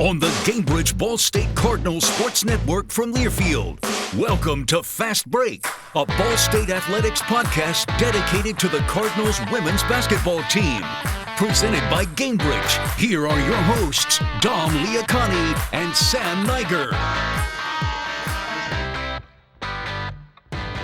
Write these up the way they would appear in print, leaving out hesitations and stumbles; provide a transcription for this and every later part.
on the Cambridge Ball State Cardinals Sports Network from Learfield. Welcome to Fast Break, a Ball State athletics podcast dedicated to the Cardinals women's basketball team. Presented by Cambridge, here are your hosts, Dom Liacani and Sam Niger.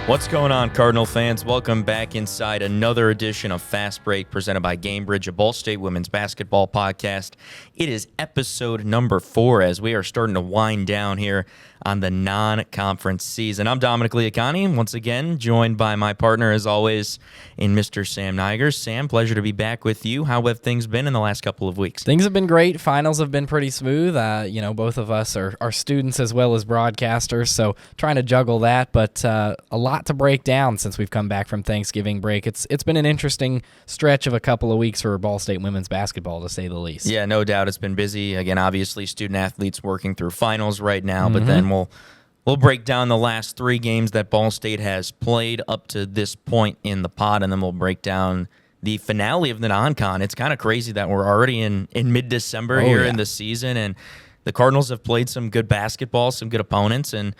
What's going on, Cardinal fans? Welcome back inside another edition of Fast Break presented by Cambridge, a Ball State women's basketball podcast. It is episode number 4 as we are starting to wind down here on the non-conference season. I'm Dominic Liacani, once again joined by my partner, as always, in Mr. Sam Niger. Sam, pleasure to be back with you. How have things been in the last couple of weeks? Things have been great. Finals have been pretty smooth. Both of us are students as well as broadcasters, so trying to juggle that, but a lot to break down since we've come back from Thanksgiving break. It's been an interesting stretch of a couple of weeks for Ball State women's basketball, to say the least. Yeah, no doubt it's been busy. Again, obviously, student-athletes working through finals right now, but then we'll break down the last 3 games that Ball State has played up to this point in the pod, and then we'll break down the finale of the non-con. It's kind of crazy that we're already in mid-December in the season, and the Cardinals have played some good basketball, some good opponents, and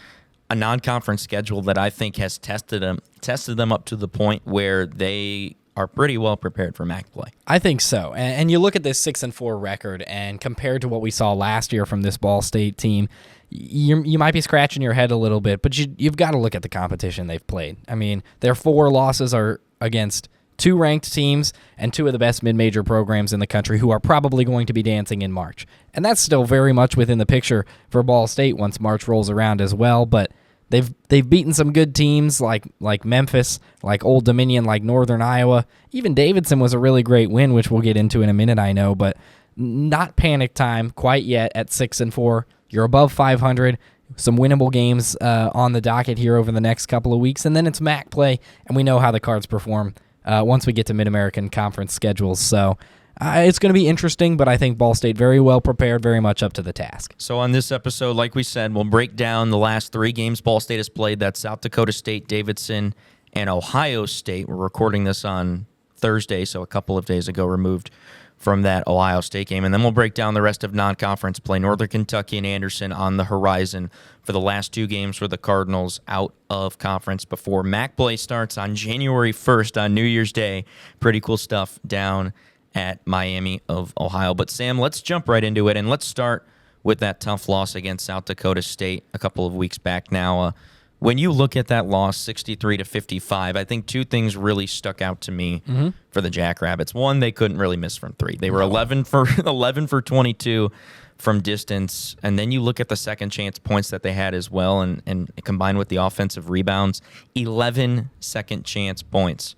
a non-conference schedule that I think has tested them up to the point where they are pretty well prepared for MAC play. I think so. And you look at this 6-4 record, and compared to what we saw last year from this Ball State team, you might be scratching your head a little bit, but you've got to look at the competition they've played. I mean, their 4 losses are against 2 ranked teams and 2 of the best mid-major programs in the country who are probably going to be dancing in March. And that's still very much within the picture for Ball State once March rolls around as well, but they've beaten some good teams like Memphis, like Old Dominion, like Northern Iowa. Even Davidson was a really great win, which we'll get into in a minute, I know, but not panic time quite yet at 6-4. You're above 500. Some winnable games on the docket here over the next couple of weeks, and then it's MAC play, and we know how the Cards perform once we get to Mid-American Conference schedules. So it's going to be interesting, but I think Ball State very well prepared, very much up to the task. So on this episode, like we said, we'll break down the last 3 games Ball State has played. That's South Dakota State, Davidson, and Ohio State. We're recording this on Thursday, so a couple of days ago removed from that Ohio State game. And then we'll break down the rest of non-conference play. Northern Kentucky and Anderson on the horizon for the last 2 games for the Cardinals out of conference before MAC play starts on January 1st on New Year's Day. Pretty cool stuff down at Miami of Ohio. But Sam, let's jump right into it, and let's start with that tough loss against South Dakota State a couple of weeks back now. When you look at that loss, 63-55, I think 2 things really stuck out to me for the Jackrabbits. One, they couldn't really miss from 3. They were 11 for 22 from distance, and then you look at the second chance points that they had as well, and combined with the offensive rebounds, 11 second chance points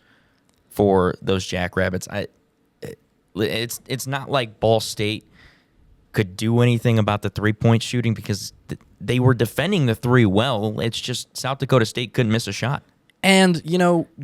for those Jackrabbits. It's not like Ball State could do anything about the 3-point shooting because they were defending the 3 well. It's just South Dakota State couldn't miss a shot. And,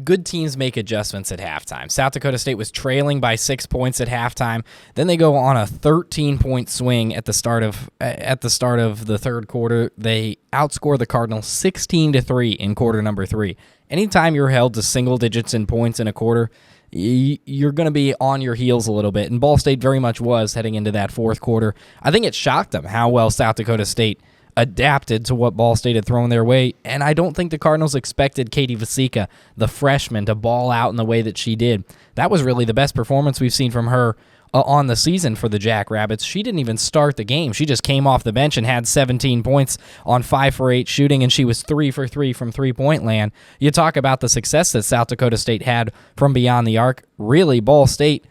good teams make adjustments at halftime. South Dakota State was trailing by 6 points at halftime. Then they go on a 13-point swing at the start of the third quarter. They outscore the Cardinals 16-3 in quarter number 3. Anytime you're held to single digits in points in a quarter, you're going to be on your heels a little bit, and Ball State very much was heading into that fourth quarter. I think it shocked them how well South Dakota State adapted to what Ball State had thrown their way, and I don't think the Cardinals expected Katie Vasika, the freshman, to ball out in the way that she did. That was really the best performance we've seen from her on the season for the Jackrabbits. She didn't even start the game. She just came off the bench and had 17 points on 5 for 8 shooting, and she was 3 for 3 from three-point land. You talk about the success that South Dakota State had from beyond the arc. Really, Ball State,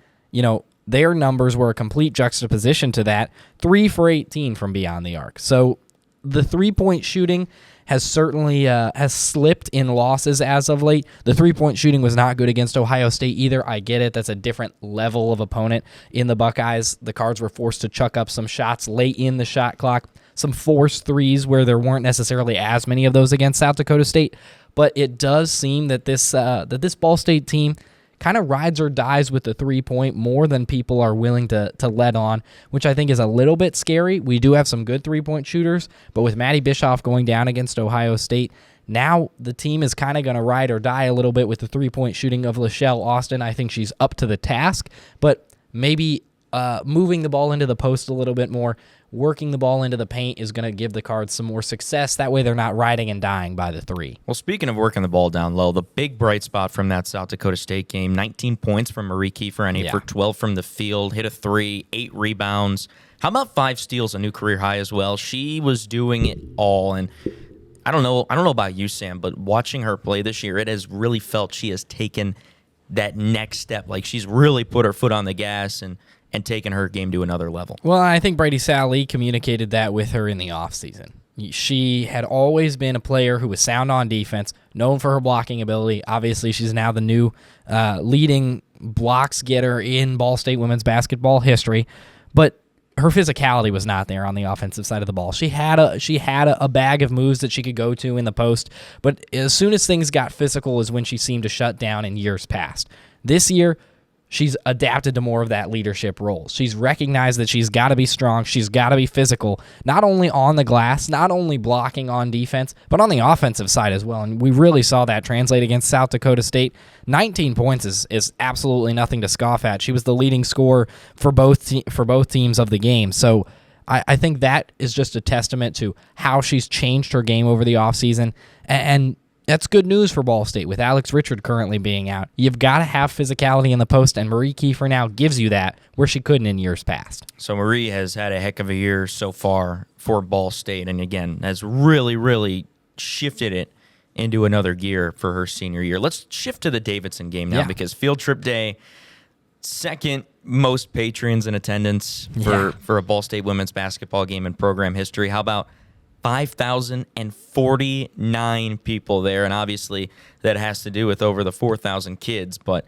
their numbers were a complete juxtaposition to that. 3 for 18 from beyond the arc. So the three-point shooting has certainly has slipped in losses as of late. The three-point shooting was not good against Ohio State either. I get it. That's a different level of opponent in the Buckeyes. The Cards were forced to chuck up some shots late in the shot clock, some forced threes where there weren't necessarily as many of those against South Dakota State. But it does seem that this Ball State team kind of rides or dies with the 3-point more than people are willing to let on, which I think is a little bit scary. We do have some good 3-point shooters, but with Maddie Bischoff going down against Ohio State, now the team is kind of going to ride or die a little bit with the 3-point shooting of Lachelle Austin. I think she's up to the task, but maybe moving the ball into the post a little bit more, working the ball into the paint is going to give the Cards some more success. That way they're not riding and dying by the three. Well, speaking of working the ball down low, the big bright spot from that South Dakota State game, 19 points from Marie Kiefer and 8 for 12 from the field, hit a 3, 8 rebounds. How about 5 steals, a new career high as well? She was doing it all, and I don't know about you, Sam, but watching her play this year, it has really felt she has taken that next step. Like, she's really put her foot on the gas and taken her game to another level. Well, I think Brady Sally communicated that with her in the offseason. She had always been a player who was sound on defense, known for her blocking ability. Obviously, she's now the new leading blocks getter in Ball State women's basketball history, but her physicality was not there on the offensive side of the ball. She had a bag of moves that she could go to in the post, but as soon as things got physical is when she seemed to shut down in years past. This year, she's adapted to more of that leadership role. She's recognized that she's got to be strong, she's got to be physical, not only on the glass, not only blocking on defense, but on the offensive side as well. And we really saw that translate against South Dakota State. 19 points is absolutely nothing to scoff at. She was the leading scorer for both teams of the game. So I think that is just a testament to how she's changed her game over the offseason. And that's good news for Ball State with Alex Richard currently being out. You've got to have physicality in the post, and Marie Kiefer now gives you that where she couldn't in years past. So Marie has had a heck of a year so far for Ball State, and again, has really, really shifted it into another gear for her senior year. Let's shift to the Davidson game now because Field Trip Day, second most patrons in attendance for a Ball State women's basketball game in program history. How about 5,049 people there, and obviously that has to do with over the 4,000 kids, but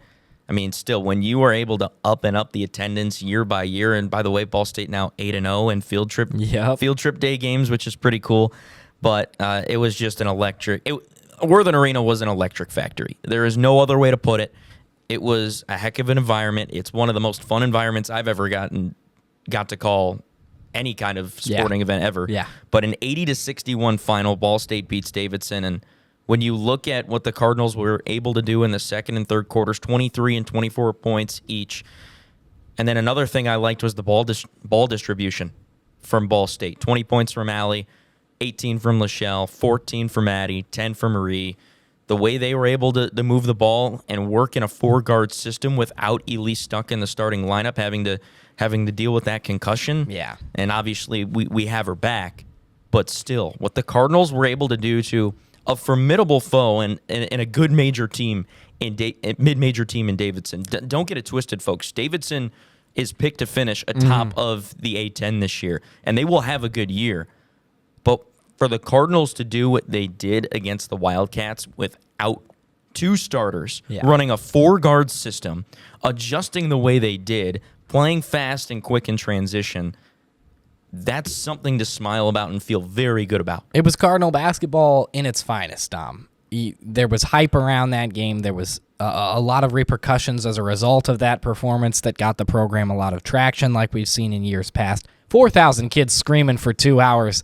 I mean, still, when you are able to up the attendance year by year, and by the way, Ball State now 8-0 in field trip day games, which is pretty cool, but it was just an electric. Worthen Arena was an electric factory. There is no other way to put it. It was a heck of an environment. It's one of the most fun environments I've ever got to call any kind of sporting event ever. Yeah. But an 80-61 final, Ball State beats Davidson, and when you look at what the Cardinals were able to do in the second and third quarters, 23 and 24 points each. And then another thing I liked was the ball distribution from Ball State. 20 points from Allie, 18 from Lachelle, 14 from Addie, 10 from Marie. The way they were able to move the ball and work in a 4-guard system without Elise stuck in the starting lineup, having to deal with that concussion. Yeah. And obviously we have her back. But still, what the Cardinals were able to do to a formidable foe and a good major team mid-major team in Davidson. Don't get it twisted, folks. Davidson is picked to finish atop of the A-10 this year, and they will have a good year. But for the Cardinals to do what they did against the Wildcats without 2 starters, running a 4-guard system, adjusting the way they did, playing fast and quick in transition, that's something to smile about and feel very good about. It was Cardinal basketball in its finest, Dom. There was hype around that game. There was a lot of repercussions as a result of that performance that got the program a lot of traction like we've seen in years past. 4,000 kids screaming for 2 hours,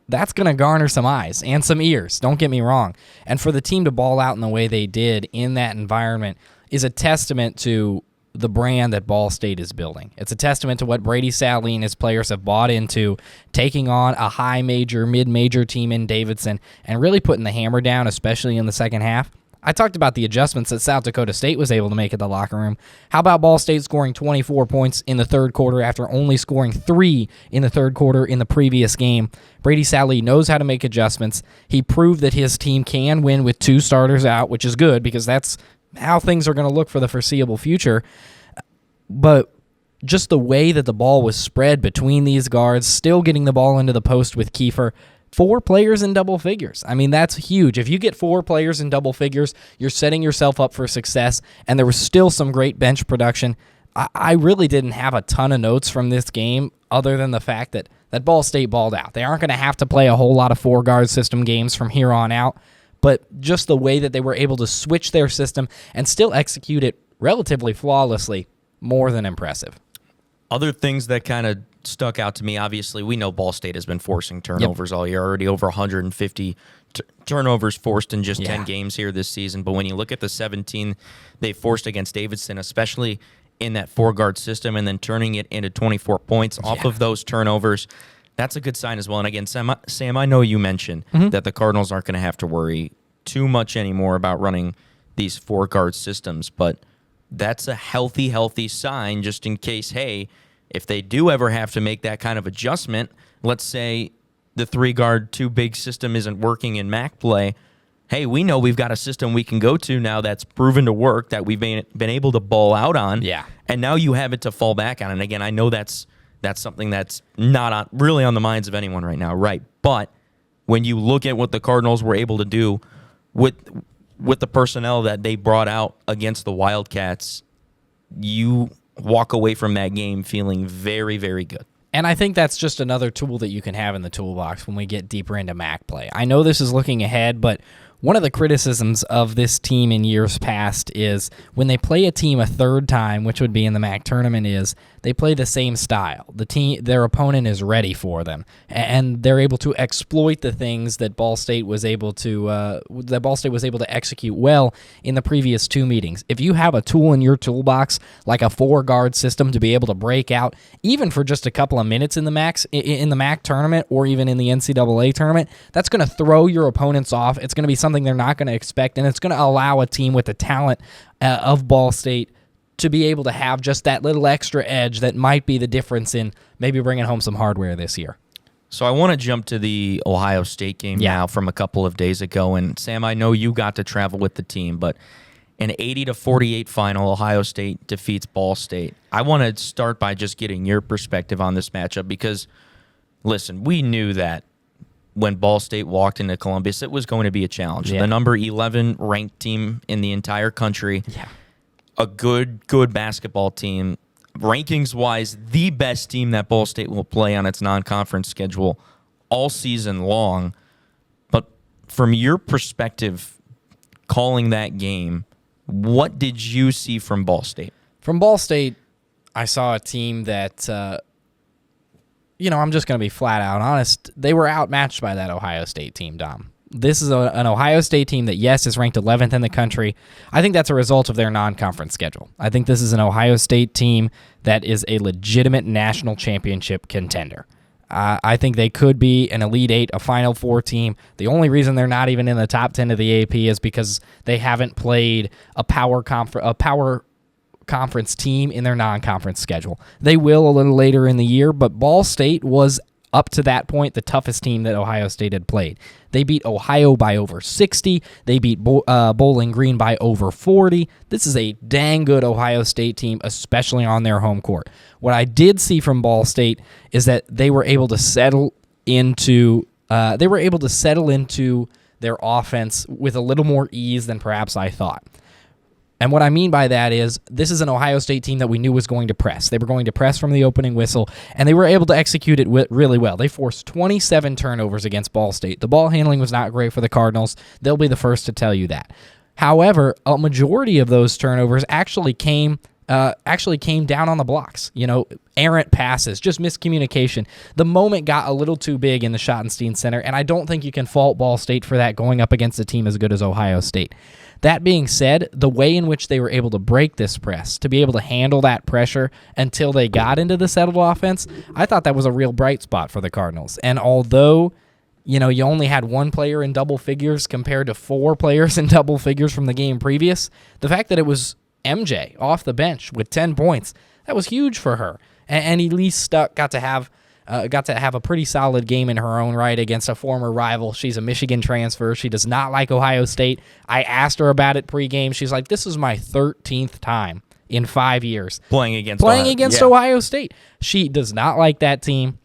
that's going to garner some eyes and some ears, don't get me wrong. And for the team to ball out in the way they did in that environment is a testament to the brand that Ball State is building. It's a testament to what Brady Sally and his players have bought into, taking on a high major, mid-major team in Davidson and really putting the hammer down, especially in the second half. I talked about the adjustments that South Dakota State was able to make at the locker room. How about Ball State scoring 24 points in the third quarter after only scoring 3 in the third quarter in the previous game? Brady Sally knows how to make adjustments. He proved that his team can win with 2 starters out, which is good because that's how things are going to look for the foreseeable future. But just the way that the ball was spread between these guards, still getting the ball into the post with Kiefer, 4 players in double figures. I mean, that's huge. If you get 4 players in double figures, you're setting yourself up for success, and there was still some great bench production. I really didn't have a ton of notes from this game other than the fact that Ball State balled out. They aren't going to have to play a whole lot of 4-guard system games from here on out, but just the way that they were able to switch their system and still execute it relatively flawlessly, more than impressive. Other things that kind of stuck out to me, obviously, we know Ball State has been forcing turnovers all year, already over 150 turnovers forced in just 10 games here this season. But when you look at the 17 they forced against Davidson, especially in that 4-guard system and then turning it into 24 points off of those turnovers, that's a good sign as well. And again, Sam, I know you mentioned that the Cardinals aren't going to have to worry too much anymore about running these 4-guard systems, but that's a healthy sign just in case, hey, if they do ever have to make that kind of adjustment, let's say the 3-guard, 2-big system isn't working in MAC play, hey, we know we've got a system we can go to now that's proven to work, that we've been able to ball out on, and now you have it to fall back on. And again, I know that's something that's not really on the minds of anyone right now, right? But when you look at what the Cardinals were able to do with the personnel that they brought out against the Wildcats, you walk away from that game feeling very, very good. And I think that's just another tool that you can have in the toolbox when we get deeper into MAC play. I know this is looking ahead, but one of the criticisms of this team in years past is when they play a team a third time, which would be in the MAC tournament, is they play the same style. Their opponent is ready for them, and they're able to exploit the things that Ball State was able to execute well in the previous 2 meetings. If you have a tool in your toolbox like a 4-guard system to be able to break out, even for just a couple of minutes in the MAC tournament or even in the NCAA tournament, that's going to throw your opponents off. It's going to be something they're not going to expect, and it's going to allow a team with the talent of Ball State to be able to have just that little extra edge that might be the difference in maybe bringing home some hardware this year. So I want to jump to the Ohio State game now from a couple of days ago. And Sam, I know you got to travel with the team, but an 80-48 final, Ohio State defeats Ball State. I want to start by just getting your perspective on this matchup because, listen, we knew that when Ball State walked into Columbus, it was going to be a challenge. The number 11 ranked team in the entire country. A good basketball team. Rankings-wise, the best team that Ball State will play on its non-conference schedule all season long. But from your perspective, calling that game, what did you see from Ball State? From Ball State, I saw a team that, I'm just going to be flat out honest. They were outmatched by that Ohio State team, Dom. This is an Ohio State team that, yes, is ranked 11th in the country. I think that's a result of their non-conference schedule. I think this is an Ohio State team that is a legitimate national championship contender. I think they could be an Elite Eight, a Final Four team. The only reason they're not even in the top 10 of the AP is because they haven't played a power conference team in their non-conference schedule. They will a little later in the year, but Ball State was, up to that point, the toughest team that Ohio State had played. They beat Ohio by over 60. They beat Bowling Green by over 40. This is a dang good Ohio State team, especially on their home court. What I did see from Ball State is that they were able to settle into their offense with a little more ease than perhaps I thought. And what I mean by that is this is an Ohio State team that we knew was going to press. They were going to press from the opening whistle, and they were able to execute it really well. They forced 27 turnovers against Ball State. The ball handling was not great for the Cardinals. They'll be the first to tell you that. However, a majority of those turnovers actually came down on the blocks. Errant passes, just miscommunication. The moment got a little too big in the Schottenstein Center, and I don't think you can fault Ball State for that going up against a team as good as Ohio State. That being said, the way in which they were able to break this press, to be able to handle that pressure until they got into the settled offense, I thought that was a real bright spot for the Cardinals. And although, you only had one player in double figures compared to 4 players in double figures from the game previous, the fact that it was MJ off the bench with 10 points, that was huge for her. And Elise Stuck got to have a pretty solid game in her own right against a former rival. She's a Michigan transfer. She does not like Ohio State. I asked her about it pregame. She's like, this is my 13th time in 5 years playing against Ohio State. She does not like that team.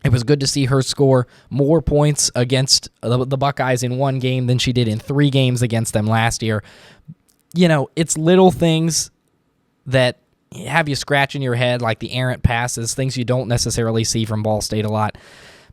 It was good to see her score more points against the Buckeyes in one game than she did in 3 games against them last year. It's little things that have you scratching your head, like the errant passes, things you don't necessarily see from Ball State a lot.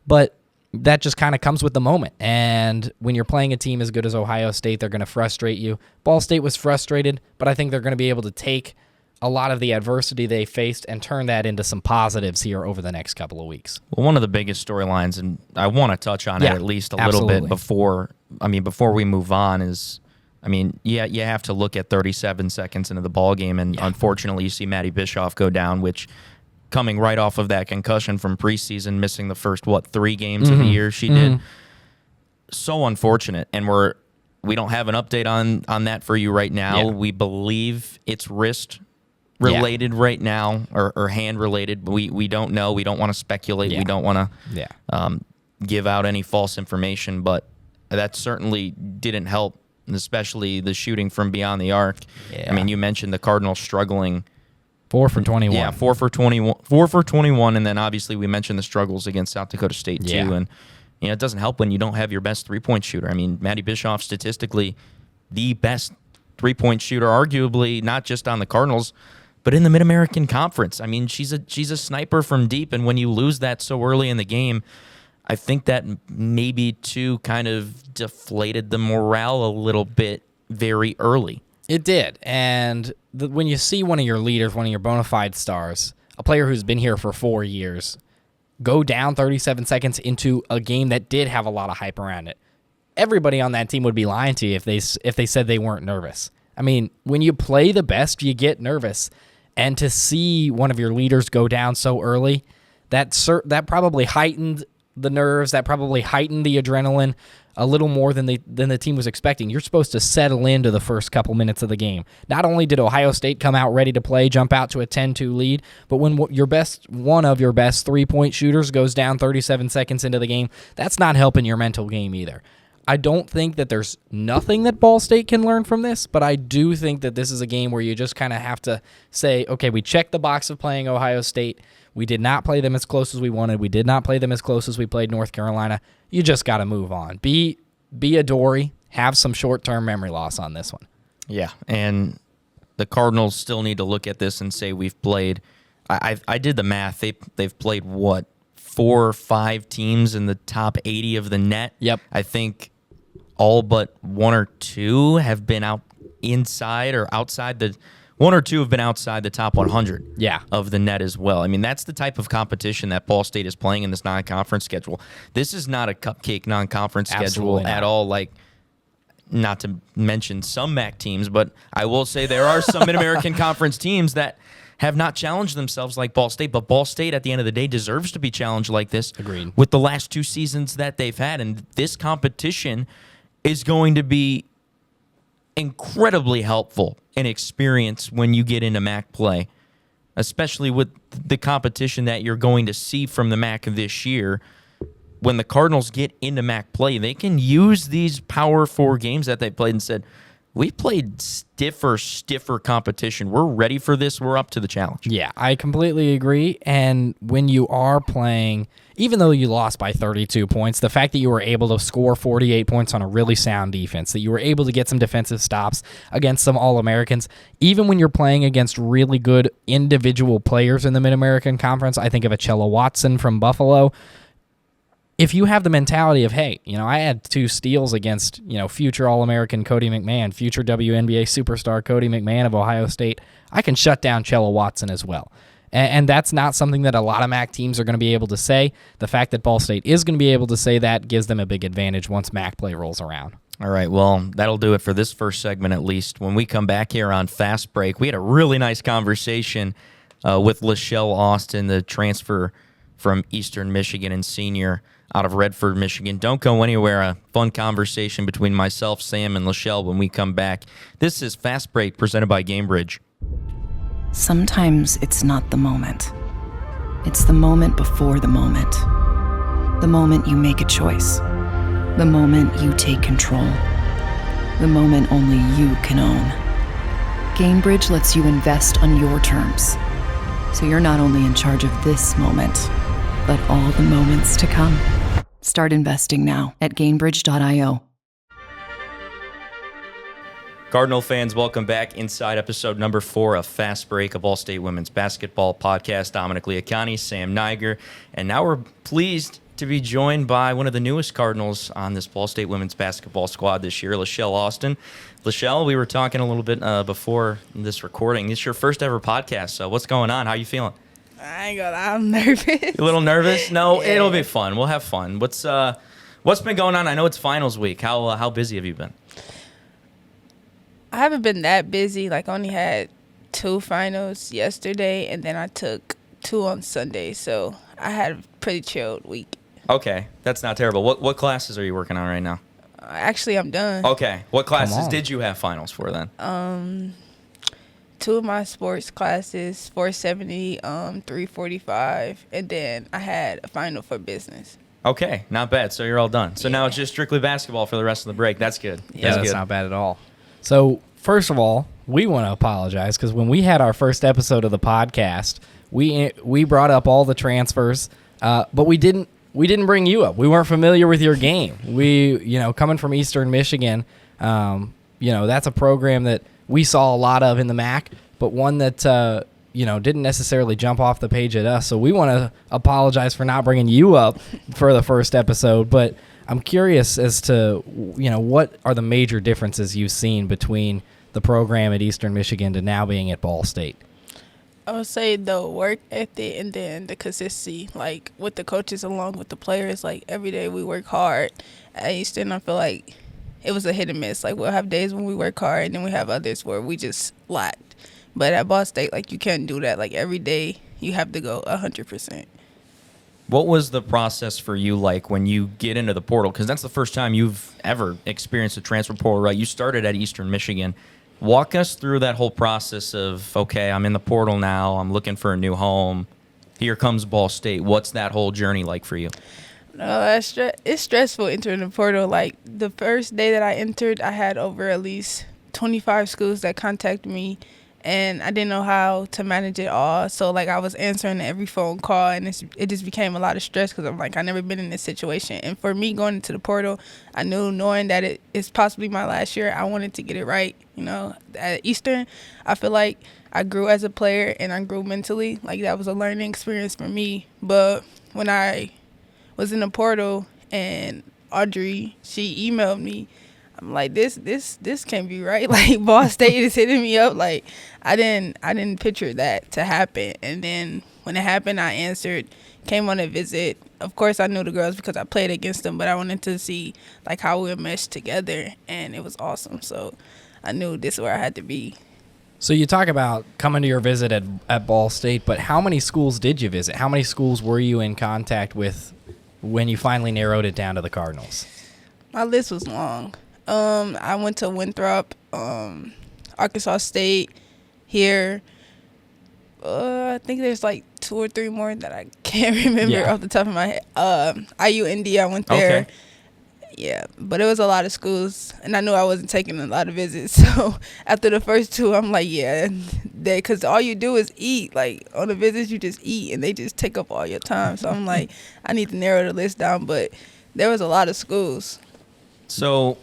But that just kind of comes with the moment. And when you're playing a team as good as Ohio State, they're going to frustrate you. Ball State was frustrated, but I think they're going to be able to take a lot of the adversity they faced and turn that into some positives here over the next couple of weeks. Well, one of the biggest storylines, and I want to touch on it at least a little bit before we move on, is I mean, yeah, you have to look at 37 seconds into the ball game, and unfortunately, you see Maddie Bischoff go down, which coming right off of that concussion from preseason, missing the first 3 games of the year she did. So unfortunate, and we don't have an update on that for you right now. Yeah. We believe it's wrist related right now, or hand related, but we don't know. We don't want to speculate. We don't want to give out any false information, but that certainly didn't help, especially the shooting from beyond the arc. I mean, you mentioned the Cardinals struggling. 4 for 21. Yeah, 4 for 21. 4 for 21, and then obviously we mentioned the struggles against South Dakota State too. And it doesn't help when you don't have your best 3-point shooter. I mean, Maddie Bischoff, statistically the best 3-point shooter, arguably not just on the Cardinals, but in the Mid-American Conference. I mean, she's a sniper from deep, and when you lose that so early in the game, I think that maybe too kind of deflated the morale a little bit very early. It did, and when you see one of your leaders, one of your bona fide stars, a player who's been here for 4 years, go down 37 seconds into a game that did have a lot of hype around it, everybody on that team would be lying to you if they said they weren't nervous. I mean, when you play the best, you get nervous, and to see one of your leaders go down so early, that probably heightened the nerves, that probably heightened the adrenaline a little more than the team was expecting. You're supposed to settle into the first couple minutes of the game. Not only did Ohio State come out ready to play, jump out to a 10-2 lead, but when one of your best 3-point shooters goes down 37 seconds into the game, that's not helping your mental game either. I don't think that there's nothing that Ball State can learn from this, but I do think that this is a game where you just kind of have to say, okay, we checked the box of playing Ohio State. We did not play them as close as we wanted. We did not play them as close as we played North Carolina. You just got to move on. Be a Dory. Have some short-term memory loss on this one. Yeah, and the Cardinals still need to look at this and say we've played. I did the math. They've played 4 or 5 teams in the top 80 of the net. Yep. I think all but 1 or 2 have been inside or outside the. 1 or 2 have been outside the top 100 of the net as well. I mean, that's the type of competition that Ball State is playing in this non-conference schedule. This is not a cupcake non-conference schedule at all. Like, not to mention some MAC teams, but I will say there are some Mid-American Conference teams that have not challenged themselves like Ball State, but Ball State at the end of the day deserves to be challenged like this. Agreed. With the last 2 seasons that they've had, and this competition is going to be incredibly helpful in experience when you get into MAC play, especially with the competition that you're going to see from the MAC this year. When the Cardinals get into MAC play, they can use these Power 4 games that they played and said, we played stiffer competition. We're ready for this. We're up to the challenge. Yeah, I completely agree. And when you are playing, even though you lost by 32 points, the fact that you were able to score 48 points on a really sound defense, that you were able to get some defensive stops against some All-Americans, even when you're playing against really good individual players in the Mid-American Conference, I think of Achella Watson from Buffalo. If you have the mentality of, hey, I had 2 steals against, future All-American Cody McMahon, future WNBA superstar Cody McMahon of Ohio State, I can shut down Chella Watson as well. And that's not something that a lot of MAC teams are going to be able to say. The fact that Ball State is going to be able to say that gives them a big advantage once MAC play rolls around. All right, well, that'll do it for this first segment at least. When we come back here on Fast Break, we had a really nice conversation with Lachelle Austin, the transfer from Eastern Michigan and senior out of Redford, Michigan. Don't go anywhere. A fun conversation between myself, Sam, and Lachelle when we come back. This is Fast Break presented by GameBridge. Sometimes it's not the moment. It's the moment before the moment. The moment you make a choice. The moment you take control. The moment only you can own. GameBridge lets you invest on your terms. So you're not only in charge of this moment, but all the moments to come. Start investing now at GameBridge.io. Cardinal fans, welcome back inside episode number 4 of Fast Break, a Ball State women's basketball podcast. Dominic Liacani, Sam Niger, and now we're pleased to be joined by one of the newest Cardinals on this Ball State women's basketball squad this year, Lachelle Austin. Lachelle, we were talking a little bit before this recording. It's your first ever podcast, so what's going on? How you feeling? I ain't gonna lie, I'm nervous. You a little nervous? No, yeah. It'll be fun. We'll have fun. What's been going on? I know it's finals week. How busy have you been? I haven't been that busy. Like, I only had 2 finals yesterday, and then I took 2 on Sunday. So I had a pretty chilled week. Okay, that's not terrible. What classes are you working on right now? Actually, I'm done. Okay, what classes on. did you have finals for then? 2 of my sports classes, 470, 345, and then I had a final for business. Okay, not bad. So you're all done. So now it's just strictly basketball for the rest of the break. That's good. Yeah, that's good. not bad at all. So, first of all, we want to apologize because when we had our first episode of the podcast, we brought up all the transfers, but we didn't bring you up. We weren't familiar with your game. Coming from Eastern Michigan, that's a program that we saw a lot of in the MAC, but one that didn't necessarily jump off the page at us. So we want to apologize for not bringing you up for the first episode, but I'm curious as to, what are the major differences you've seen between the program at Eastern Michigan to now being at Ball State? I would say the work ethic and then the consistency, like with the coaches along with the players. Like every day we work hard. At Eastern, I feel like it was a hit and miss. Like we'll have days when we work hard and then we have others where we just lacked. But at Ball State, like you can't do that. Like every day you have to go 100%. What was the process for you like when you get into the portal? Because that's the first time you've ever experienced a transfer portal, right? You started at Eastern Michigan. Walk us through that whole process of, okay, I'm in the portal now. I'm looking for a new home. Here comes Ball State. What's that whole journey like for you? No, it's stressful entering the portal. Like the first day that I entered, I had over at least 25 schools that contacted me, and I didn't know how to manage it all. So like I was answering every phone call, and it just became a lot of stress because I'm like, I never been in this situation. And for me going into the portal, I knew knowing that it's possibly my last year, I wanted to get it right. At Eastern, I feel like I grew as a player and I grew mentally. Like that was a learning experience for me. But when I was in the portal and Audrey, she emailed me, I'm like, this can't be right. Like Ball State is hitting me up. Like I didn't picture that to happen. And then when it happened, I answered, came on a visit. Of course, I knew the girls because I played against them, but I wanted to see like how we would mesh together, and it was awesome. So I knew this is where I had to be. So you talk about coming to your visit at Ball State, but how many schools did you visit? How many schools were you in contact with when you finally narrowed it down to the Cardinals? My list was long. I went to Winthrop, Arkansas State, here. I think there's like 2 or 3 more that I can't remember off the top of my head. IU-Indy, I went there. Okay. Yeah, but it was a lot of schools, and I knew I wasn't taking a lot of visits. So after the first 2, I'm like, because all you do is eat. Like on the visits, you just eat, and they just take up all your time. So I'm like, I need to narrow the list down. But there was a lot of schools. So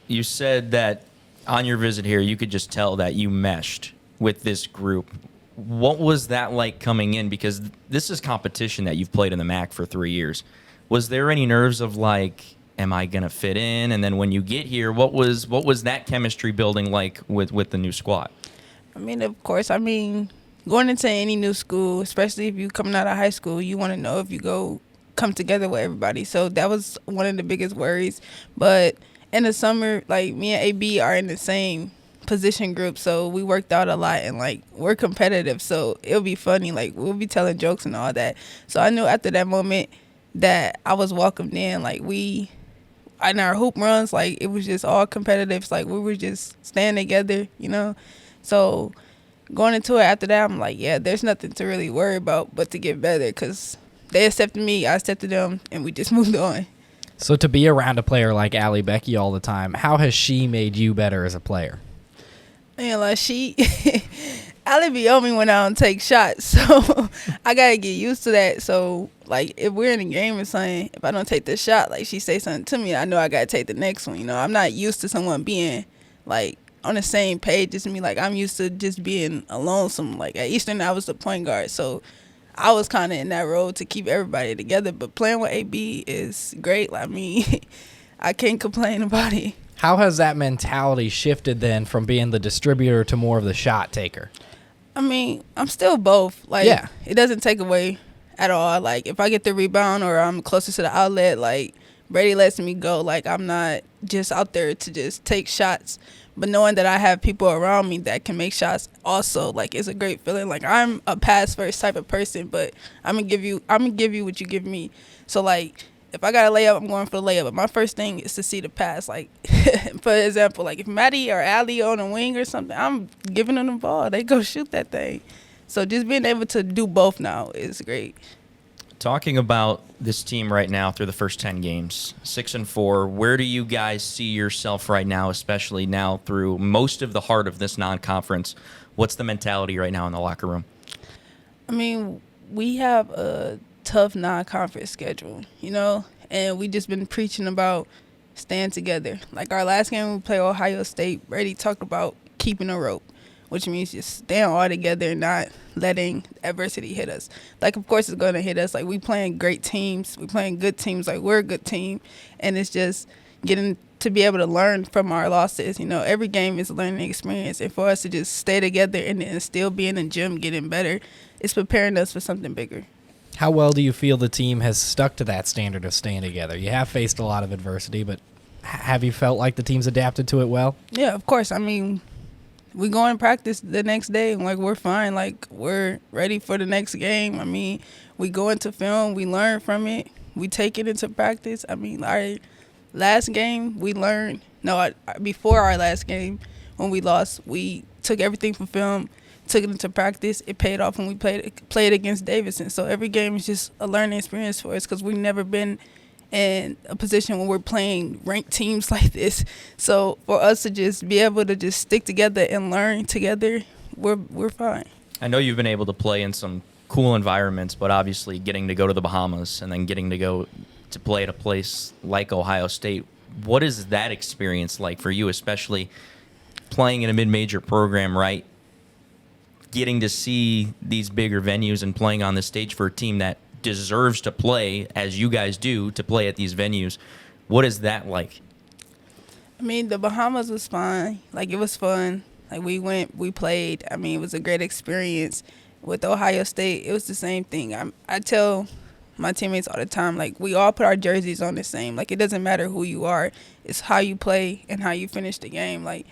you said that on your visit here, you could just tell that you meshed with this group. What was that like coming in? Because this is competition that you've played in the MAC for 3 years. Was there any nerves of like, am I going to fit in? And then when you get here, what was that chemistry building like with the new squad? I mean, of course, going into any new school, especially if you coming out of high school, you want to know if you come together with everybody. So that was one of the biggest worries. But in the summer, like me and AB are in the same position group, so we worked out a lot, and like we're competitive, so it'll be funny. Like we'll be telling jokes and all that. So I knew after that moment that I was welcomed in. Like we, in our hoop runs, like it was just all competitive. It's like we were just staying together, So going into it after that, I'm like, yeah, there's nothing to really worry about but to get better, because they accepted me, I accepted them, and we just moved on. So to be around a player like Allie Becky all the time, how has she made you better as a player? Man, like Allie be on me when I don't take shots, so I gotta get used to that. So like if we're in a game or something, if I don't take the shot, like she say something to me, I know I gotta take the next one. I'm not used to someone being like on the same page as me. Like I'm used to just being alone. Like at Eastern, I was the point guard, so I was kind of in that role to keep everybody together. But playing with AB is great. I mean, I can't complain about it. How has that mentality shifted then from being the distributor to more of the shot taker? I mean, I'm still both. Like, It doesn't take away at all. Like, if I get the rebound or I'm closer to the outlet, like, Brady lets me go. Like, I'm not just out there to just take shots, but knowing that I have people around me that can make shots also, like, it's a great feeling. Like, I'm a pass first type of person, but I'm gonna give you what you give me. So, like, if I got a layup, I'm going for the layup. But my first thing is to see the pass. Like, for example, like if Maddie or Allie on a wing or something, I'm giving them the ball. They go shoot that thing. So just being able to do both now is great. Talking about this team right now through the first 10 games, 6-4, where do you guys see yourself right now, especially now through most of the heart of this non-conference? What's the mentality right now in the locker room? I mean, we have a tough non-conference schedule, and we just been preaching about staying together. Like our last game we played Ohio State, Brady talked about keeping a rope, which means just staying all together and not letting adversity hit us. Like, of course, it's going to hit us. Like, we playing great teams. We playing good teams. Like, we're a good team. And it's just getting to be able to learn from our losses. Every game is a learning experience. And for us to just stay together and still be in the gym getting better, it's preparing us for something bigger. How well do you feel the team has stuck to that standard of staying together? You have faced a lot of adversity, but have you felt like the team's adapted to it well? Yeah, of course. I mean, we go and practice the next day, and, like, we're fine. Like, we're ready for the next game. I mean, we go into film, we learn from it, we take it into practice. I mean, our last game, we learned. No, before our last game, when we lost, we took everything from film, took it into practice. It paid off when we played against Davidson. So every game is just a learning experience for us because we've never been in a position when we're playing ranked teams like this. So for us to just be able to just stick together and learn together, we're fine. I know you've been able to play in some cool environments, but obviously getting to go to the Bahamas and then getting to go to play at a place like Ohio State, what is that experience like for you, especially playing in a mid-major program, right? Getting to see these bigger venues and playing on this stage for a team that deserves to play, as you guys do, to play at these venues. What is that like? I mean, the Bahamas was fine. Like, it was fun. Like, we went, we played. I mean, it was a great experience. With Ohio State, it was the same thing. I tell my teammates all the time, like, we all put our jerseys on the same. Like, it doesn't matter who you are. It's how you play and how you finish the game. Like,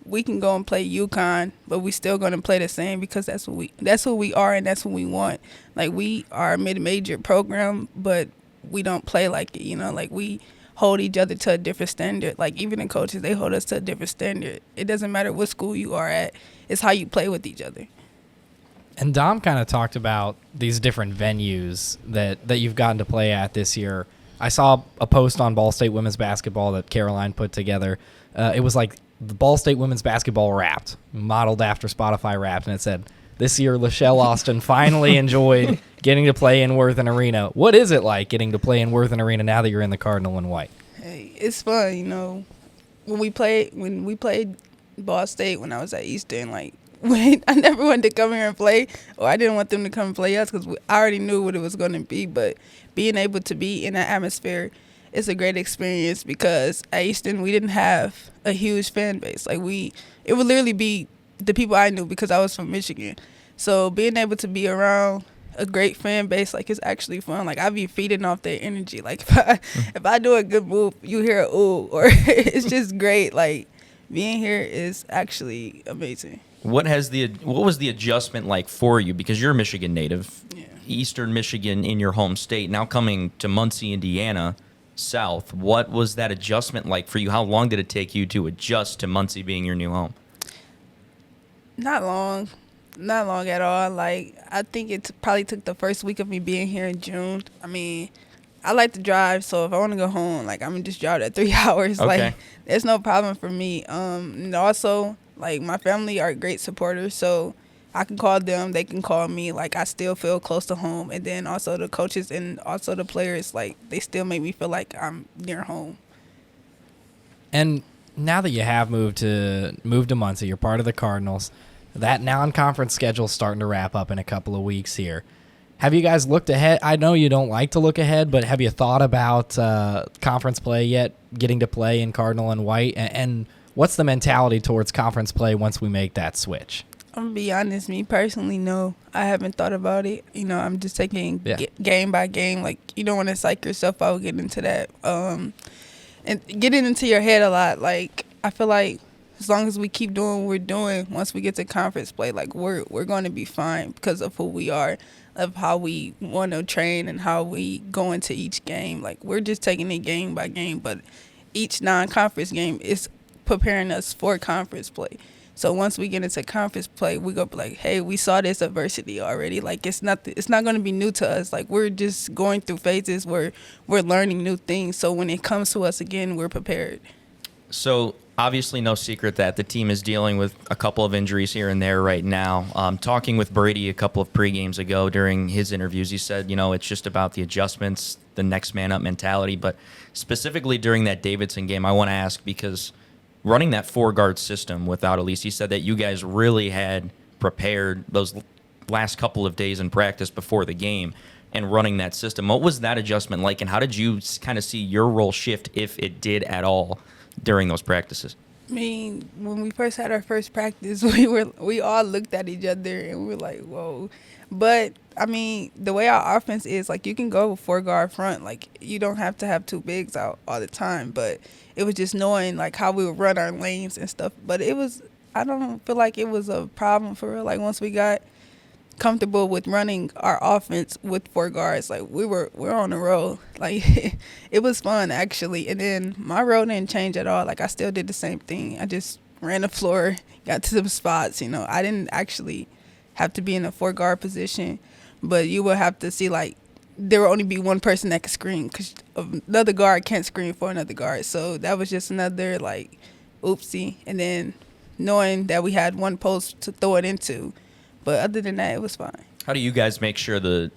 we can go and play UConn, but we still going to play the same because that's who we are and that's what we want. Like, we are a mid-major program, but we don't play like it, Like, we hold each other to a different standard. Like, even the coaches, they hold us to a different standard. It doesn't matter what school you are at. It's how you play with each other. And Dom kind of talked about these different venues that you've gotten to play at this year. I saw a post on Ball State women's basketball that Caroline put together. It was like the Ball State women's basketball Wrapped, modeled after Spotify Wrapped, and it said, "This year, Lachelle Austin finally enjoyed getting to play in Worthen Arena." What is it like getting to play in Worthen Arena now that you're in the Cardinal and White? Hey, it's fun, When we played Ball State when I was at Eastern, like, I never wanted to come here and play, or I didn't want them to come and play us because I already knew what it was going to be. But being able to be in that atmosphere, it's a great experience because at Eastern we didn't have a huge fan base. Like, it would literally be the people I knew because I was from Michigan. So being able to be around a great fan base, like, it's actually fun. Like, I be feeding off their energy. Like, if I do a good move, you hear a ooh, or it's just great. Like, being here is actually amazing. What was the adjustment like for you? Because you're a Michigan native, Yeah. Eastern Michigan in your home state, now coming to Muncie, Indiana, South. What was that adjustment like for you? How long did it take you to adjust to Muncie being your new home? Not long at all. Like, I think it probably took the first week of me being here in June. I mean, I like to drive, so if I want to go home, like, I'm gonna just drive that 3 hours. Okay. Like, it's no problem for me. And also, like, my family are great supporters, so I can call them, they can call me. Like, I still feel close to home. And then also the coaches and also the players, like, they still make me feel like I'm near home. And now that you have moved to Muncie, you're part of the Cardinals. That non-conference schedule's starting to wrap up in a couple of weeks here. Have you guys looked ahead? I know you don't like to look ahead, but have you thought about conference play yet, getting to play in Cardinal and White? And what's the mentality towards conference play once we make that switch? I'm gonna be honest, me personally, no. I haven't thought about it. You know, I'm just taking game by game. Like, you don't want to psych yourself out, get into that. And getting into your head a lot. Like, I feel like as long as we keep doing what we're doing, once we get to conference play, like, we're going to be fine because of who we are, of how we want to train and how we go into each game. Like, we're just taking it game by game, but each non-conference game is preparing us for conference play. So once we get into conference play, we go be like, hey, we saw this adversity already. Like, it's not going to be new to us. Like, we're just going through phases where we're learning new things. So when it comes to us again, we're prepared. So obviously no secret that the team is dealing with a couple of injuries here and there right now. Talking with Brady a couple of pre-games ago during his interviews, he said, you know, it's just about the adjustments, the next man up mentality. But specifically during that Davidson game, I want to ask because running that four-guard system without Elise, he said that you guys really had prepared those last couple of days in practice before the game and running that system. What was that adjustment like, and how did you kind of see your role shift, if it did at all, during those practices? I mean, when we first had our first practice, we all looked at each other and we were like, whoa. But, I mean, the way our offense is, like, you can go four-guard front. Like, you don't have to have two bigs out all the time. But it was just knowing, like, how we would run our lanes and stuff. But I don't feel like it was a problem for real. Like, once we got comfortable with running our offense with four guards, like, we're on the road. Like, it was fun, actually. And then my role didn't change at all. Like, I still did the same thing. I just ran the floor, got to some spots, you know. I didn't actually have to be in a four-guard position, but you will have to see, like, there will only be one person that can screen because another guard can't screen for another guard. So that was just another, like, oopsie. And then knowing that we had one post to throw it into. But other than that, it was fine. How do you guys make sure the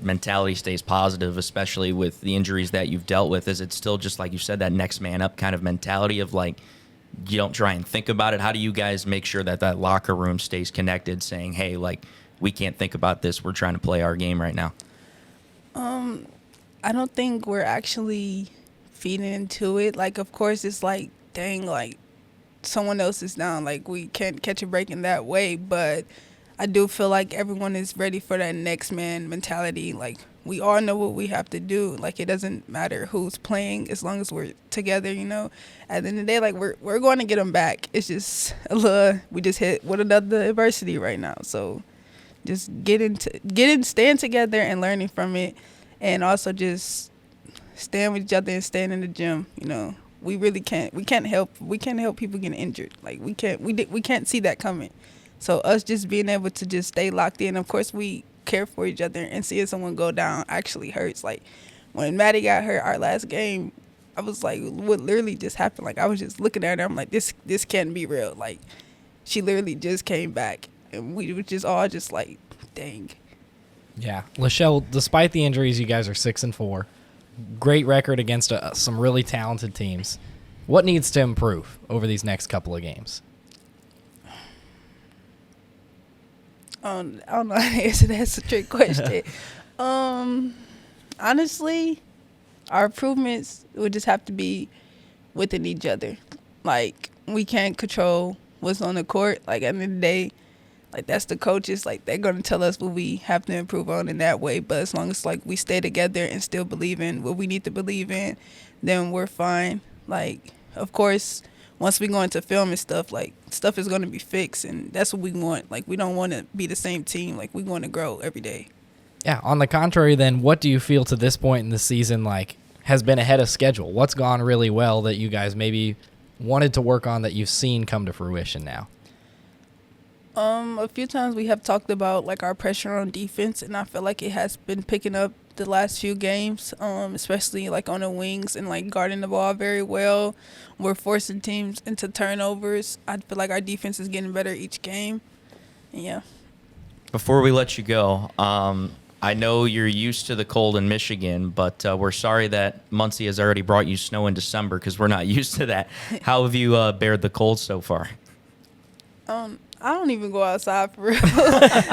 mentality stays positive, especially with the injuries that you've dealt with? Is it still just, like you said, that next man up kind of mentality of, like, you don't try and think about it? How do you guys make sure that locker room stays connected, saying, hey, like, we can't think about this, we're trying to play our game right now? I don't think we're actually feeding into it. Like, of course, it's like, dang, like, someone else is down. Like, we can't catch a break in that way. But I do feel like everyone is ready for that next man mentality. Like, we all know what we have to do. Like, it doesn't matter who's playing as long as we're together, you know. At the end of the day, like, we're going to get them back. It's just we just hit with another adversity right now. So just staying together and learning from it, and also just staying with each other and staying in the gym. You know, we can't help people getting injured. Like, we can't see that coming. So us just being able to just stay locked in. Of course, we care for each other, and seeing someone go down actually hurts. Like, when Maddie got hurt our last game, I was like, what literally just happened? Like, I was just looking at her. I'm like, this can't be real. Like, she literally just came back, and we were just all just like, dang. Yeah, Lachelle, despite the injuries, you guys are 6-4. Great record against some really talented teams. What needs to improve over these next couple of games? I don't know how to answer that. That's a trick question. Honestly, our improvements would just have to be within each other. Like, we can't control what's on the court. Like, at the end of the day, like, that's the coaches. Like, they're going to tell us what we have to improve on in that way. But as long as, like, we stay together and still believe in what we need to believe in, then we're fine. Like, of course, once we go into film and stuff, like, stuff is going to be fixed. And that's what we want. Like, we don't want to be the same team. Like, we want to grow every day. Yeah, on the contrary, then, what do you feel to this point in the season, like, has been ahead of schedule? What's gone really well that you guys maybe wanted to work on that you've seen come to fruition now? A few times we have talked about, like, our pressure on defense, and I feel like it has been picking up the last few games, especially, like, on the wings and, like, guarding the ball very well. We're forcing teams into turnovers. I feel like our defense is getting better each game. Yeah. Before we let you go, I know you're used to the cold in Michigan, but we're sorry that Muncie has already brought you snow in December because we're not used to that. How have you bared the cold so far? I don't even go outside for real.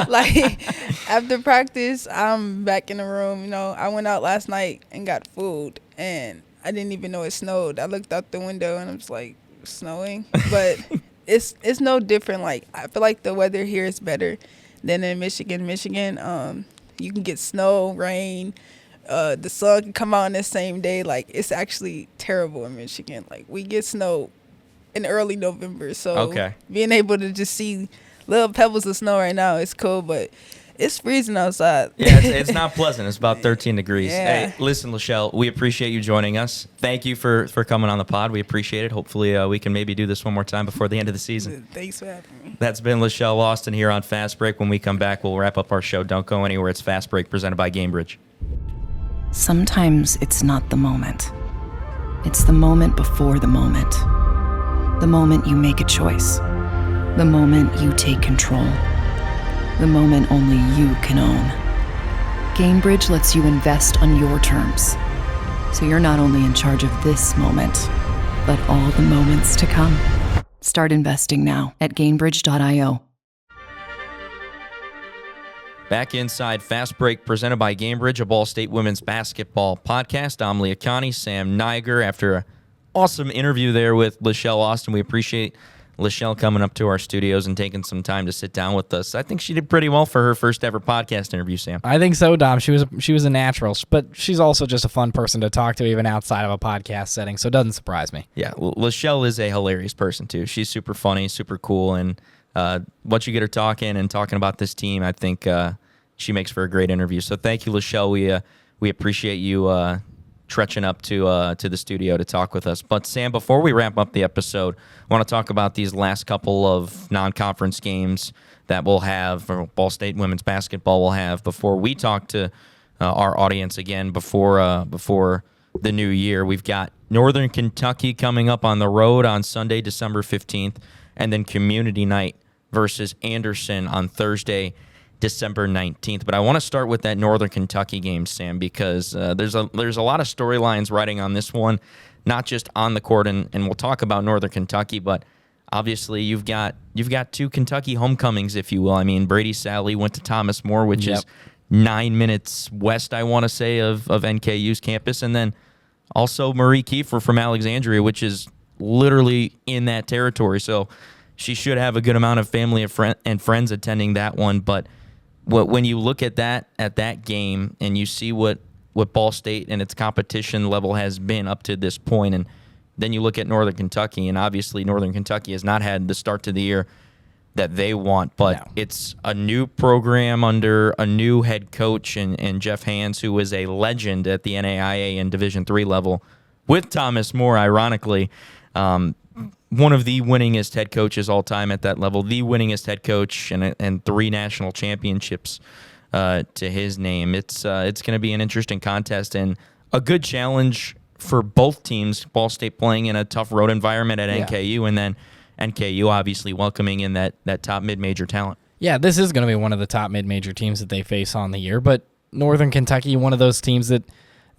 Like, after practice, I'm back in the room. You know, I went out last night and got food, and I didn't even know it snowed. I looked out the window, and it was like snowing. But it's no different. Like, I feel like the weather here is better than in Michigan. You can get snow, rain, the sun can come out on the same day. Like, it's actually terrible in Michigan. Like, we get snow in early November, so being able to just see little pebbles of snow right now is cool, but it's freezing outside. Yeah, it's not pleasant. It's about 13 degrees. Yeah. Hey, listen, Lachelle, we appreciate you joining us. Thank you for coming on the pod. We appreciate it. Hopefully we can maybe do this one more time before the end of the season. Thanks for having me. That's been Lachelle Austin here on Fast Break. When we come back, we'll wrap up our show. Don't go anywhere. It's Fast Break presented by Gamebridge. Sometimes it's not the moment. It's the moment before the moment. The moment you make a choice. The moment you take control. The moment only you can own. Gamebridge lets you invest on your terms. So you're not only in charge of this moment, but all the moments to come. Start investing now at Gamebridge.io. Back inside Fast Break presented by Gamebridge, a Ball State women's basketball podcast. I'm Leah Connie, Sam Niger. After an awesome interview there with Lachelle Austin, we appreciate Lachelle coming up to our studios and taking some time to sit down with us. I think she did pretty well for her first ever podcast interview, Sam. I think so, Dom. She was a natural, but she's also just a fun person to talk to even outside of a podcast setting, so it doesn't surprise me. Yeah, Lachelle is a hilarious person, too. She's super funny, super cool, and once you get her talking about this team, I think she makes for a great interview. So thank you, Lachelle. We appreciate you trekking up to the studio to talk with us. But Sam, before we wrap up the episode, I want to talk about these last couple of non-conference games that we'll have, or Ball State women's basketball will have, before we talk to our audience again before the new year. We've got Northern Kentucky coming up on the road on Sunday, December 15th, and then Community Night versus Anderson on Thursday, December 19th. But I want to start with that Northern Kentucky game, Sam, because there's a lot of storylines riding on this one, not just on the court, and we'll talk about Northern Kentucky, but obviously you've got two Kentucky homecomings, if you will. I mean, Brady Sally went to Thomas More, which is 9 minutes west, I want to say, of NKU's campus, and then also Marie Kiefer from Alexandria, which is literally in that territory. So she should have a good amount of family and friends attending that one, but when you look at that game and you see what Ball State and its competition level has been up to this point, and then you look at Northern Kentucky, and obviously Northern Kentucky has not had the start to the year that they want, but it's a new program under a new head coach and Jeff Hands, who is a legend at the NAIA and Division III level with Thomas More, ironically. One of the winningest head coaches all time at that level, the winningest head coach, and 3 national championships to his name. It's going to be an interesting contest and a good challenge for both teams. Ball State playing in a tough road environment at NKU, and then NKU obviously welcoming in that top mid-major talent. Yeah, this is going to be one of the top mid-major teams that they face on the year, but Northern Kentucky, one of those teams that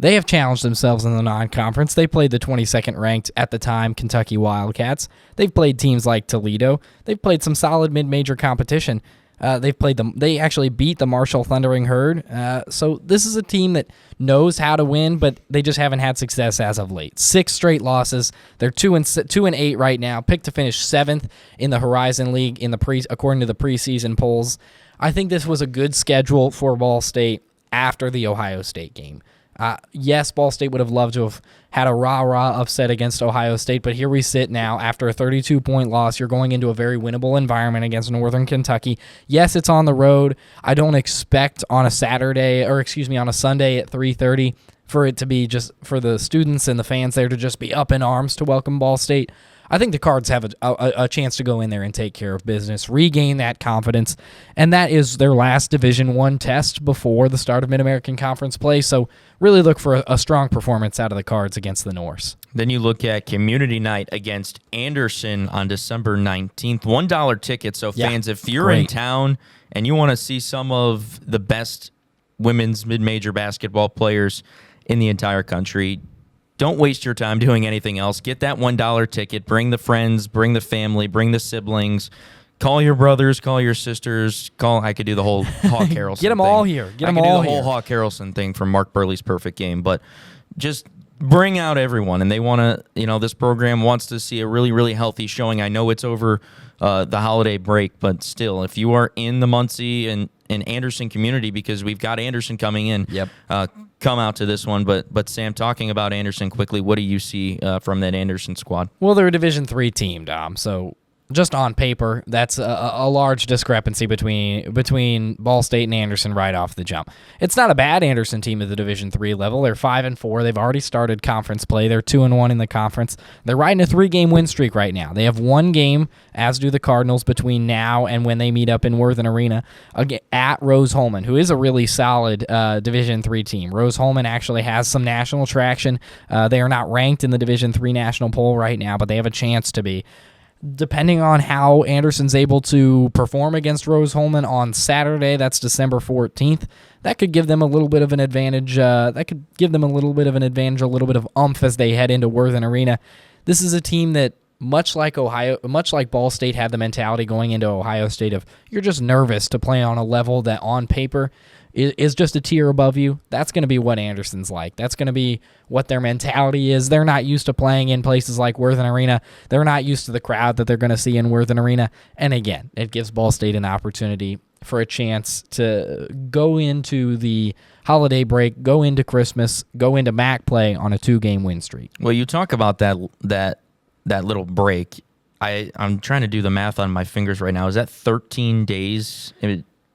they have challenged themselves in the non-conference. They played the 22nd ranked at the time Kentucky Wildcats. They've played teams like Toledo. They've played some solid mid-major competition. They actually beat the Marshall Thundering Herd. So this is a team that knows how to win, but they just haven't had success as of late. 6 straight losses. They're 2-8 right now. Picked to finish 7th in the Horizon League according to the preseason polls. I think this was a good schedule for Ball State after the Ohio State game. Yes, Ball State would have loved to have had a rah-rah upset against Ohio State, but here we sit now after a 32-point loss. You're going into a very winnable environment against Northern Kentucky. Yes, it's on the road. I don't expect on a Sunday at 3:30 for it to be just for the students and the fans there to just be up in arms to welcome Ball State. I think the Cards have a chance to go in there and take care of business, regain that confidence, and that is their last Division I test before the start of Mid-American Conference play, so really look for a strong performance out of the Cards against the Norse. Then you look at Community Night against Anderson on December 19th. $1 ticket, so fans, if you're in town and you want to see some of the best women's mid-major basketball players in the entire country, don't waste your time doing anything else. Get that $1 ticket. Bring the friends, bring the family, bring the siblings. Call your brothers, call your sisters. I could do the whole Hawk Harrelson Get them thing. all here. I could do the whole Hawk Harrelson thing from Mark Burley's Perfect Game. But just bring out everyone, and they want to, this program wants to see a really, really healthy showing. I know it's over the holiday break, but still, if you are in the Muncie and Anderson community, because we've got Anderson coming in, come out to this one. But Sam, talking about Anderson quickly, what do you see from that Anderson squad? Well, they're a Division III team, Dom, so just on paper, that's a large discrepancy between Ball State and Anderson right off the jump. It's not a bad Anderson team at the Division III level. They're 5-4. They've already started conference play. They're 2-1 in the conference. They're riding a 3-game win streak right now. They have one game, as do the Cardinals, between now and when they meet up in Worthen Arena at Rose-Hulman, who is a really solid Division III team. Rose-Hulman actually has some national traction. They are not ranked in the Division III national poll right now, but they have a chance to be. Depending on how Anderson's able to perform against Rose-Hulman on Saturday, that's December 14th, that could give them a little bit of an advantage. A little bit of oomph as they head into Worthen Arena. This is a team that, much like Ball State had the mentality going into Ohio State of you're just nervous to play on a level that on paper is just a tier above you. That's going to be what Anderson's like. That's going to be what their mentality is. They're not used to playing in places like Worthen Arena. They're not used to the crowd that they're going to see in Worthen Arena. And again, it gives Ball State an opportunity for a chance to go into the holiday break, go into Christmas, go into MAC play on a 2-game win streak. Well, you talk about that little break. I'm trying to do the math on my fingers right now. Is that 13 days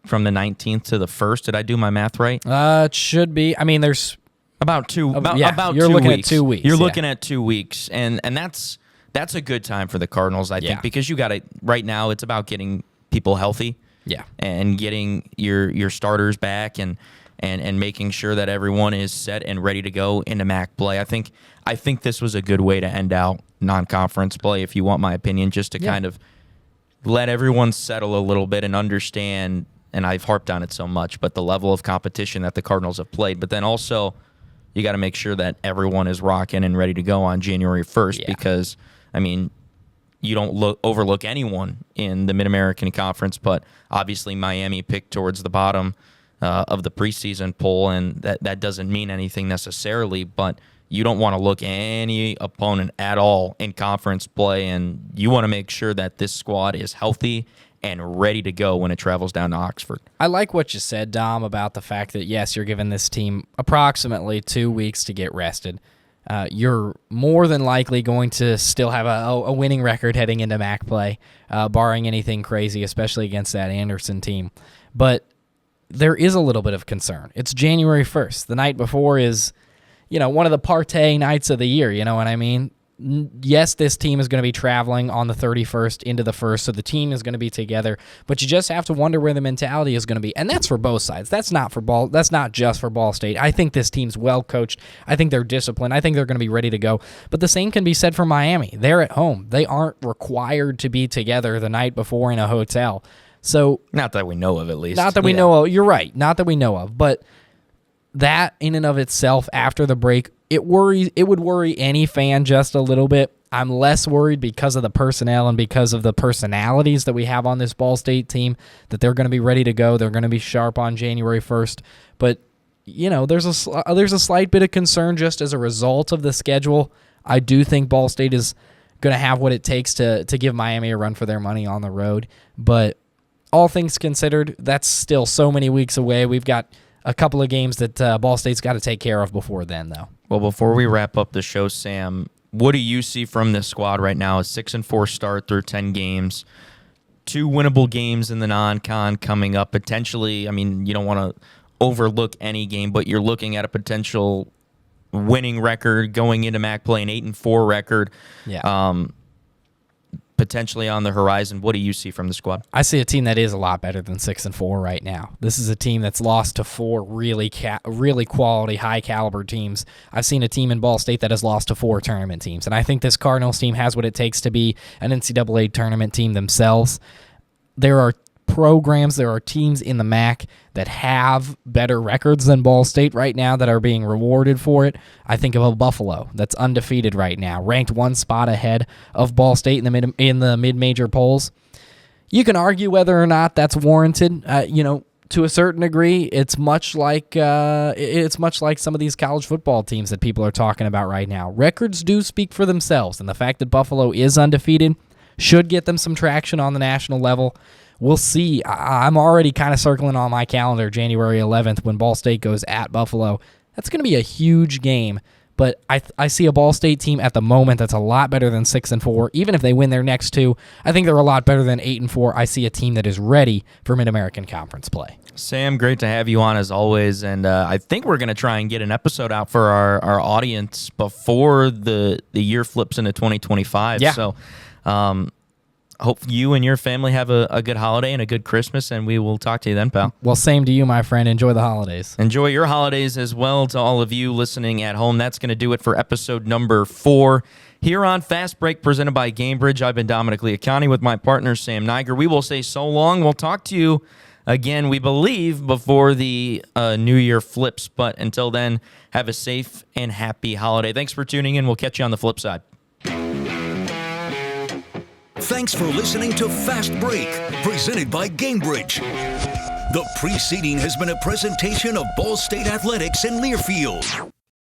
from the 19th to the 1st? Did I do my math right? It should be. I mean, there's about 2 you're looking at 2 weeks. You're looking at 2 weeks, and that's a good time for the Cardinals, I think, because you got to right now. It's about getting people healthy, and getting your starters back, and making sure that everyone is set and ready to go into MAC play. I think this was a good way to end out non-conference play, if you want my opinion, just to kind of let everyone settle a little bit and understand. And I've harped on it so much, but the level of competition that the Cardinals have played. But then also, you got to make sure that everyone is rocking and ready to go on January 1st because, I mean, you don't overlook anyone in the Mid-American Conference, but obviously Miami picked towards the bottom of the preseason poll, and that doesn't mean anything necessarily, but you don't want to look any opponent at all in conference play, and you want to make sure that this squad is healthy and ready to go when it travels down to Oxford. I like what you said, Dom, about the fact that, yes, you're giving this team approximately 2 weeks to get rested. You're more than likely going to still have a winning record heading into MAC play, barring anything crazy, especially against that Anderson team. But there is a little bit of concern. It's January 1st. The night before is, one of the party nights of the year, you know what I mean? Yes, this team is going to be traveling on the 31st into the 1st, so the team is going to be together, but you just have to wonder where the mentality is going to be, and that's for both sides. That's not just for Ball State. I think this team's well coached. I think they're disciplined. I think they're going to be ready to go, but the same can be said for Miami. They're at home. They aren't required to be together the night before in a hotel. So not that we know of, at least. Not that we know of. You're right. Not that we know of, but that in and of itself, after the break, it would worry any fan just a little bit. I'm less worried because of the personnel and because of the personalities that we have on this Ball State team, that they're going to be ready to go. They're going to be sharp on January 1st. But, there's a slight bit of concern just as a result of the schedule. I do think Ball State is going to have what it takes to give Miami a run for their money on the road. But all things considered, that's still so many weeks away. We've got a couple of games that Ball State's got to take care of before then, though. Well, before we wrap up the show, Sam, what do you see from this squad right now? A 6-4 start through 10 games, 2 winnable games in the non-con coming up. Potentially, I mean, you don't want to overlook any game, but you're looking at a potential winning record going into MAC play, an 8-4 record. Yeah. Potentially on the horizon. What do you see from the squad? I see a team that is a lot better than 6-4 right now. This is a team that's lost to 4 really quality, high-caliber teams. I've seen a team in Ball State that has lost to 4 tournament teams, and I think this Cardinals team has what it takes to be an NCAA tournament team themselves. There are programs, there are teams in the MAC that have better records than Ball State right now that are being rewarded for it. I think of a Buffalo that's undefeated right now, ranked 1 spot ahead of Ball State in the mid-major polls. You can argue whether or not that's warranted. to a certain degree, it's much like some of these college football teams that people are talking about right now. Records do speak for themselves, and the fact that Buffalo is undefeated should get them some traction on the national level. We'll see. I'm already kind of circling on my calendar January 11th when Ball State goes at Buffalo. That's going to be a huge game. But I see a Ball State team at the moment that's a lot better than 6-4. Even if they win their next two, I think they're a lot better than 8-4. I see a team that is ready for Mid-American Conference play. Sam, great to have you on as always, and I think we're going to try and get an episode out for our audience before the year flips into 2025. Yeah. So hope you and your family have a good holiday and a good Christmas, and we will talk to you then, pal. Well, same to you, my friend. Enjoy the holidays. Enjoy your holidays as well to all of you listening at home. That's going to do it for episode number 4 here on Fast Break presented by Gamebridge. I've been Dominic Leacani with my partner, Sam Niger. We will say so long. We'll talk to you again, we believe, before the new year flips. But until then, have a safe and happy holiday. Thanks for tuning in. We'll catch you on the flip side. Thanks for listening to Fast Break, presented by Gamebridge. The preceding has been a presentation of Ball State Athletics in Learfield.